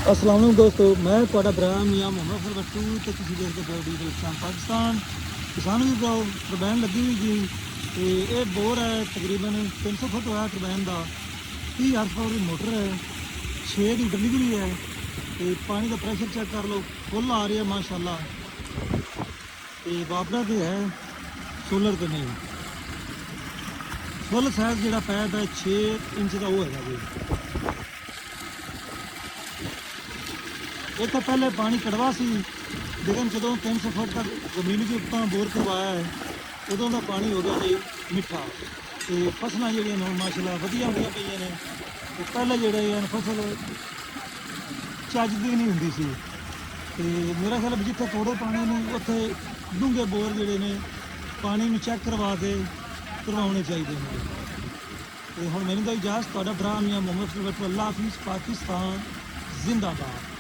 अस्सलाम वालेकुम दोस्तों, मैं ਤੁਹਾਡਾ ਭਰਾ ਮੀਆਂ ਮੁਹੰਮਦ ਅਫਜ਼ਲ ਬੱਟੂ ਤੇ ਤੁਸੀਂ ਦੇਖਦੇ ਪਏ ਹੋ ਡੀਜ਼ਲ ਪਾਕਿਸਤਾਨ। ਕਿਸਾਨ ਵੀ ਟਰਬੈਨ ਲੱਗੀ ਹੋਈ ਜੀ ਤੇ ਇਹ ਬੋਰ ਹੈ ਤਕਰੀਬਨ 300 ਫੁੱਟ ਹੋਇਆ ਟਰਬੈਨ ਦਾ। 30 ਹਾਰਸ ਦੀ ਮੋਟਰ ਹੈ, 6 ਦੀ ਡਿਲੀਵਰੀ ਹੈ ਤੇ ਪਾਣੀ ਦਾ ਪ੍ਰੈਸ਼ਰ ਚੈੱਕ ਕਰ ਲਓ, ਫੁੱਲ ਆ ਰਿਹਾ ਮਾਸ਼ਾਅੱਲਾ। ਤੇ ਵਾਪਰਾ ਤੇ ਹੈ, ਸੋਲਰ ਤੇ ਨਹੀਂ। ਫੁੱਲ ਸਾਈਜ਼ ਜਿਹੜਾ ਪੈਪ ਹੈ 6 ਇੰਚ ਦਾ ਉਹ ਹੈਗਾ ਜੀ। ਇਹ ਤਾਂ ਪਹਿਲੇ ਪਾਣੀ ਕੜਵਾ ਸੀ, ਲੇਕਿਨ ਜਦੋਂ 300 ਫੁੱਟ ਤੱਕ ਜ਼ਮੀਨ ਦੇ ਉੱਪਰ ਬੋਰ ਕਰਵਾਇਆ ਹੈ ਉਦੋਂ ਦਾ ਪਾਣੀ ਹੋ ਗਿਆ ਜੀ ਮਿੱਠਾ। ਤੇ ਫਸਲਾਂ ਜਿਹੜੀਆਂ ਨੇ ਮਾਸ਼ਾਅੱਲਾ ਵਧੀਆ ਹੁੰਦੀਆਂ ਪਈਆਂ ਨੇ। ਤੇ ਪਹਿਲੇ ਜਿਹੜੇ ਹਨ ਫਸਲ ਚੱਜ ਦੀ ਨਹੀਂ ਹੁੰਦੀ ਸੀ। ਤੇ ਮੇਰਾ ਖਿਆਲ ਵੀ ਜਿੱਥੇ ਥੋੜ੍ਹੇ ਪਾਣੀ ਨੇ ਉੱਥੇ ਡੂੰਘੇ ਬੋਰ ਜਿਹੜੇ ਨੇ ਪਾਣੀ ਨੂੰ ਚੈੱਕ ਕਰਵਾ ਕੇ ਕਰਵਾਉਣੇ ਚਾਹੀਦੇ ਨੇ। ਤੇ ਹੁਣ ਮੈਨੂੰ ਤਾਂ ਇਜਾਜ਼ਤ, ਤੁਹਾਡਾ ਭਰਾ ਮੀਆਂ ਮੁਹੰਮਦ ਅਫਜ਼ਲ ਬੱਟੂ। ਅੱਲਾਹ ਹਾਫਿਜ਼, ਪਾਕਿਸਤਾਨ ਜ਼ਿੰਦਾਬਾਦ।